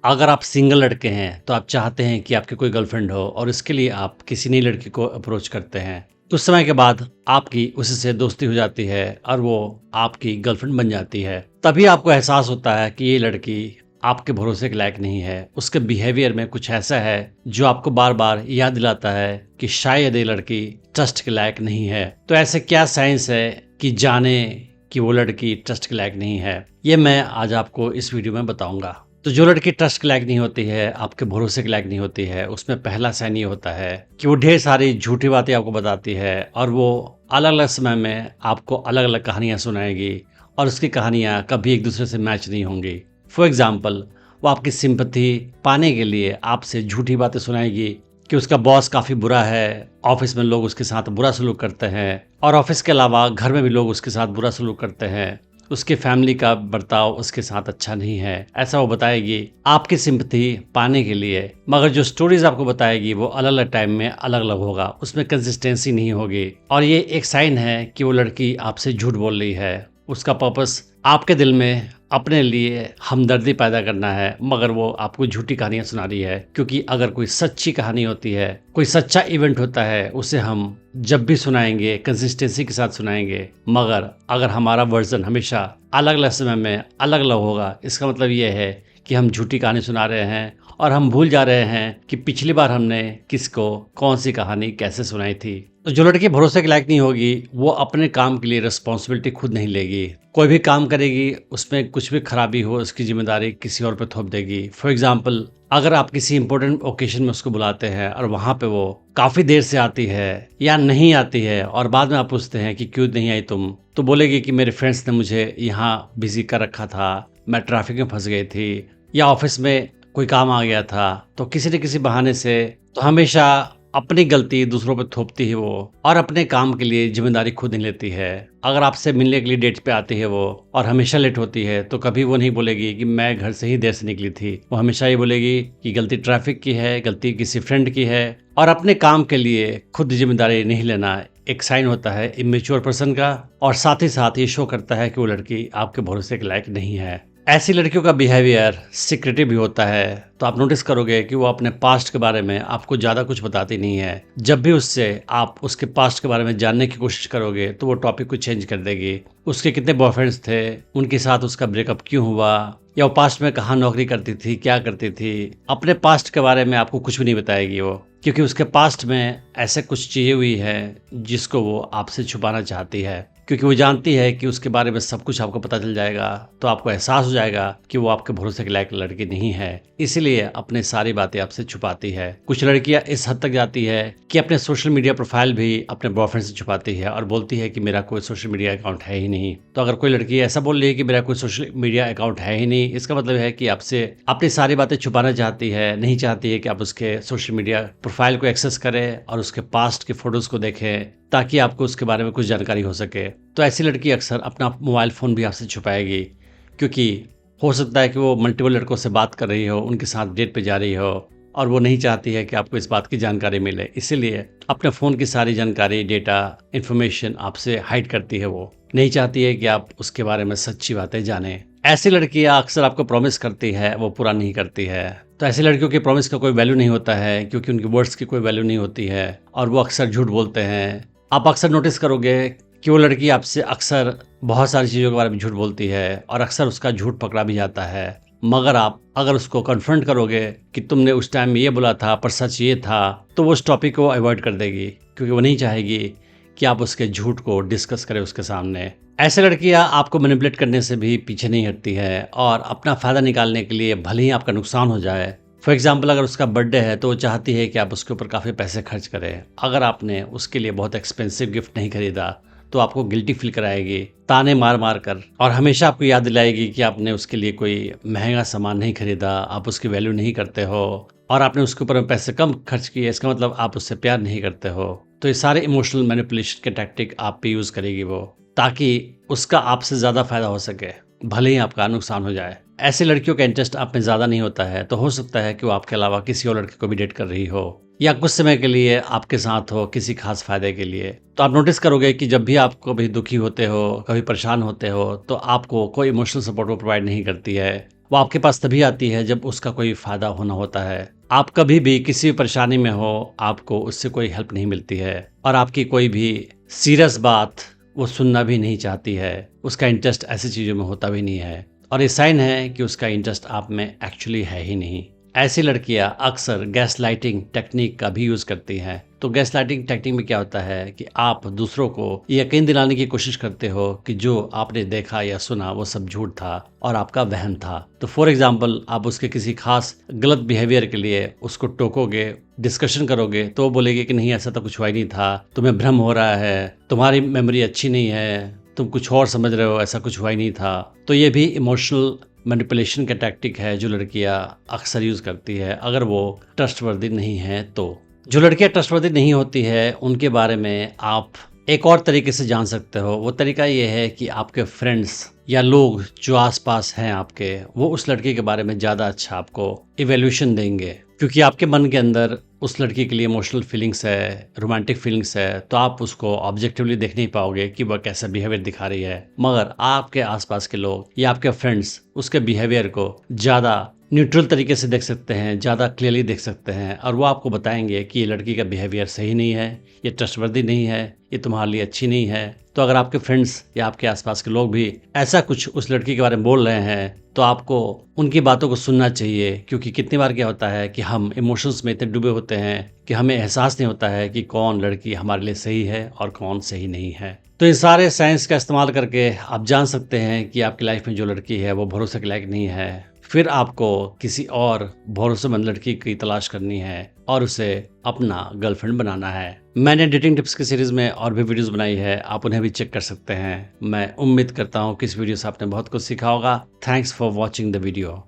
अगर आप सिंगल लड़के हैं तो आप चाहते हैं कि आपकी कोई गर्लफ्रेंड हो और इसके लिए आप किसी नई लड़की को अप्रोच करते हैं। कुछ समय के बाद आपकी उससे दोस्ती हो जाती है और वो आपकी गर्लफ्रेंड बन जाती है। तभी आपको एहसास होता है कि ये लड़की आपके भरोसे के लायक नहीं है। उसके बिहेवियर में कुछ ऐसा है जो आपको बार बार याद दिलाता है कि शायद ये लड़की ट्रस्ट के लायक नहीं है। तो ऐसे क्या साइंस है कि जाने कि वो लड़की ट्रस्ट के लायक नहीं है, ये मैं आज आपको इस वीडियो में बताऊंगा। तो जो लड़की ट्रस्ट के लायक नहीं होती है, आपके भरोसे के लायक नहीं होती है, उसमें पहला साइन ये होता है कि वो ढेर सारी झूठी बातें आपको बताती है और वो अलग अलग समय में आपको अलग अलग कहानियां सुनाएगी और उसकी कहानियां कभी एक दूसरे से मैच नहीं होंगी। फॉर एग्जाम्पल, वो आपकी सिंपैथी पाने के लिए आपसे झूठी बातें सुनाएगी कि उसका बॉस काफ़ी बुरा है, ऑफिस में लोग उसके साथ बुरा सलूक करते हैं और ऑफिस के अलावा घर में भी लोग उसके साथ बुरा सलूक करते हैं। उसके फैमिली का बर्ताव उसके साथ अच्छा नहीं है, ऐसा वो बताएगी आपकी सिंपैथी पाने के लिए। मगर जो स्टोरीज आपको बताएगी वो अलग अलग टाइम में अलग अलग होगा, उसमें कंसिस्टेंसी नहीं होगी और ये एक साइन है कि वो लड़की आपसे झूठ बोल रही है। उसका पर्पस आपके दिल में अपने लिए हमदर्दी पैदा करना है, मगर वो आपको झूठी कहानियां सुना रही है। क्योंकि अगर कोई सच्ची कहानी होती है, कोई सच्चा इवेंट होता है, उसे हम जब भी सुनाएंगे कंसिस्टेंसी के साथ सुनाएंगे। मगर अगर हमारा वर्जन हमेशा अलग अलग समय में अलग अलग होगा, इसका मतलब ये है कि हम झूठी कहानी सुना रहे हैं और हम भूल जा रहे हैं कि पिछली बार हमने किसको कौन सी कहानी कैसे सुनाई थी। तो जो लड़की भरोसे के लायक नहीं होगी, वो अपने काम के लिए रिस्पॉन्सिबिलिटी खुद नहीं लेगी। कोई भी काम करेगी, उसमें कुछ भी खराबी हो उसकी जिम्मेदारी किसी और पे थोप देगी। फॉर एग्जाम्पल, अगर आप किसी इंपॉर्टेंट ओकेजन में उसको बुलाते हैं और वहाँ पे वो काफ़ी देर से आती है या नहीं आती है और बाद में आप पूछते हैं कि क्यों नहीं आई तुम, तो बोलेगी कि मेरे फ्रेंड्स ने मुझे यहाँ बिजी कर रखा था, मैं ट्रैफिक में फंस गई थी या ऑफिस में कोई काम आ गया था। तो किसी न किसी बहाने से तो हमेशा अपनी गलती दूसरों पर थोपती है वो और अपने काम के लिए जिम्मेदारी खुद नहीं लेती है। अगर आपसे मिलने के लिए डेट पे आती है वो और हमेशा लेट होती है, तो कभी वो नहीं बोलेगी कि मैं घर से ही देर से निकली थी। वो हमेशा ये बोलेगी कि गलती ट्रैफिक की है, गलती किसी फ्रेंड की है। और अपने काम के लिए खुद जिम्मेदारी नहीं लेना एक साइन होता है इमेच्योर पर्सन का, और साथ ही साथ ये शो करता है कि वो लड़की आपके भरोसे के लायक नहीं है। ऐसी लड़कियों का बिहेवियर सीक्रेटिव भी होता है, तो आप नोटिस करोगे कि वो अपने पास्ट के बारे में आपको ज़्यादा कुछ बताती नहीं है। जब भी उससे आप उसके पास्ट के बारे में जानने की कोशिश करोगे तो वो टॉपिक को चेंज कर देगी। उसके कितने बॉयफ्रेंड्स थे, उनके साथ उसका ब्रेकअप क्यों हुआ, या वो पास्ट में कहाँ नौकरी करती थी, क्या करती थी, अपने पास्ट के बारे में आपको कुछ भी नहीं बताएगी वो। क्योंकि उसके पास्ट में ऐसे कुछ चीज़ें हुई है जिसको वो आपसे छुपाना चाहती है। क्योंकि वो जानती है कि उसके बारे में सब कुछ आपको पता चल जाएगा तो आपको एहसास हो जाएगा कि वो आपके भरोसे के लायक लड़की नहीं है, इसीलिए अपने सारी बातें आपसे छुपाती है। कुछ लड़कियां इस हद तक जाती है कि अपने सोशल मीडिया प्रोफाइल भी अपने बॉयफ्रेंड से छुपाती है और बोलती है कि मेरा कोई सोशल मीडिया अकाउंट है ही नहीं। तो अगर कोई लड़की ऐसा बोल रही है कि मेरा कोई सोशल मीडिया अकाउंट है ही नहीं, इसका मतलब है कि आपसे अपनी सारी बातें छुपाना चाहती है, नहीं चाहती है कि आप उसके सोशल मीडिया प्रोफाइल को एक्सेस करें और उसके पास्ट के फोटोज को देखें ताकि आपको उसके बारे में कुछ जानकारी हो सके। तो ऐसी लड़की अक्सर अपना मोबाइल फ़ोन भी आपसे छुपाएगी, क्योंकि हो सकता है कि वो मल्टीपल लड़कों से बात कर रही हो, उनके साथ डेट पे जा रही हो और वो नहीं चाहती है कि आपको इस बात की जानकारी मिले। इसीलिए अपने फ़ोन की सारी जानकारी, डेटा, इन्फॉर्मेशन आपसे हाइड करती है। वो नहीं चाहती है कि आप उसके बारे में सच्ची बातें जानें। ऐसी लड़कियाँ अक्सर आपको प्रॉमिस करती है, वो पूरा नहीं करती है। तो ऐसी लड़कियों के प्रॉमिस का कोई वैल्यू नहीं होता है, क्योंकि उनकी वर्ड्स की कोई वैल्यू नहीं होती है और वो अक्सर झूठ बोलते हैं। आप अक्सर नोटिस करोगे कि वो लड़की आपसे अक्सर बहुत सारी चीज़ों के बारे में झूठ बोलती है और अक्सर उसका झूठ पकड़ा भी जाता है। मगर आप अगर उसको कन्फ्रंट करोगे कि तुमने उस टाइम में ये बोला था पर सच ये था, तो वो उस टॉपिक को अवॉइड कर देगी, क्योंकि वो नहीं चाहेगी कि आप उसके झूठ को डिस्कस करें उसके सामने। ऐसे लड़कियां आपको मैनिपुलेट करने से भी पीछे नहीं हटती है और अपना फ़ायदा निकालने के लिए भले ही आपका नुकसान हो जाए। फॉर एग्जाम्पल, अगर उसका बर्थडे है तो वो चाहती है कि आप उसके ऊपर काफ़ी पैसे खर्च करें। अगर आपने उसके लिए बहुत एक्सपेंसिव गिफ्ट नहीं खरीदा तो आपको गिल्टी फील कराएगी, ताने मार मार कर, और हमेशा आपको याद दिलाएगी कि आपने उसके लिए कोई महंगा सामान नहीं खरीदा, आप उसकी वैल्यू नहीं करते हो और आपने उसके ऊपर पैसे कम खर्च किए, इसका मतलब आप उससे प्यार नहीं करते हो। तो ये सारे इमोशनल मैनिपुलेशन के टैक्टिक आप पे यूज़ करेगी वो, ताकि उसका आपसे ज़्यादा फायदा हो सके, भले ही आपका नुकसान हो जाए। ऐसी लड़कियों का इंटरेस्ट आप में ज़्यादा नहीं होता है, तो हो सकता है कि वो आपके अलावा किसी और लड़के को भी डेट कर रही हो या कुछ समय के लिए आपके साथ हो किसी खास फायदे के लिए। तो आप नोटिस करोगे कि जब भी आप कभी दुखी होते हो, कभी परेशान होते हो, तो आपको कोई इमोशनल सपोर्ट वो प्रोवाइड नहीं करती है वो आपके पास तभी आती है जब उसका कोई फ़ायदा होना होता है। आप कभी भी किसी भी परेशानी में हो, आपको उससे कोई हेल्प नहीं मिलती है और आपकी कोई भी सीरियस बात वो सुनना भी नहीं चाहती है। उसका इंटरेस्ट ऐसी चीज़ों में होता भी नहीं है और ये साइन है कि उसका इंटरेस्ट आप में एक्चुअली है ही नहीं। ऐसी लड़कियां अक्सर गैसलाइटिंग टेक्निक का भी यूज़ करती हैं। तो गैसलाइटिंग टेक्निक में क्या होता है कि आप दूसरों को ये यकीन दिलाने की कोशिश करते हो कि जो आपने देखा या सुना वो सब झूठ था और आपका वहम था। तो फॉर एग्जाम्पल, आप उसके किसी खास गलत बिहेवियर के लिए उसको टोकोगे, डिस्कशन करोगे, तो वो बोलेगी कि नहीं, ऐसा तो कुछ हुआ ही नहीं था, तुम्हें भ्रम हो रहा है, तुम्हारी मेमोरी अच्छी नहीं है, तुम कुछ और समझ रहे हो, ऐसा कुछ हुआ ही नहीं था। तो ये भी इमोशनल मैनिपुलेशन का टैक्टिक है जो लड़कियां अक्सर यूज़ करती है अगर वो ट्रस्टवर्दी नहीं है। तो जो लड़कियां ट्रस्टवर्दी नहीं होती है उनके बारे में आप एक और तरीके से जान सकते हो। वो तरीका ये है कि आपके फ्रेंड्स या लोग जो आसपास हैं आपके, वो उस लड़की के बारे में ज़्यादा अच्छा आपको इवैल्यूएशन देंगे, क्योंकि आपके मन के अंदर उस लड़की के लिए इमोशनल फीलिंग्स है, रोमांटिक फीलिंग्स है। तो आप उसको ऑब्जेक्टिवली देख नहीं पाओगे कि वह कैसा बिहेवियर दिखा रही है, मगर आपके आसपास के लोग या आपके फ्रेंड्स उसके बिहेवियर को ज़्यादा न्यूट्रल तरीके से देख सकते हैं, ज़्यादा क्लियरली देख सकते हैं और वो आपको बताएंगे कि ये लड़की का बिहेवियर सही नहीं है, ये ट्रस्टवर्दी नहीं है, ये तुम्हारे लिए अच्छी नहीं है। तो अगर आपके फ्रेंड्स या आपके आसपास के लोग भी ऐसा कुछ उस लड़की के बारे में बोल रहे हैं तो आपको उनकी बातों को सुनना चाहिए, क्योंकि कितनी बार क्या होता है कि हम इमोशंस में इतने डूबे होते हैं कि हमें एहसास नहीं होता है कि कौन लड़की हमारे लिए सही है और कौन सही नहीं है। तो इन सारे साइंस का इस्तेमाल करके आप जान सकते हैं कि आपकी लाइफ में जो लड़की है वो भरोसे के लायक नहीं है। फिर आपको किसी और भरोसेमंद लड़की की तलाश करनी है और उसे अपना गर्लफ्रेंड बनाना है। मैंने डेटिंग टिप्स की सीरीज में और भी वीडियोस बनाई है, आप उन्हें भी चेक कर सकते हैं। मैं उम्मीद करता हूँ कि इस वीडियो से आपने बहुत कुछ सीखा होगा। Thanks for watching the video.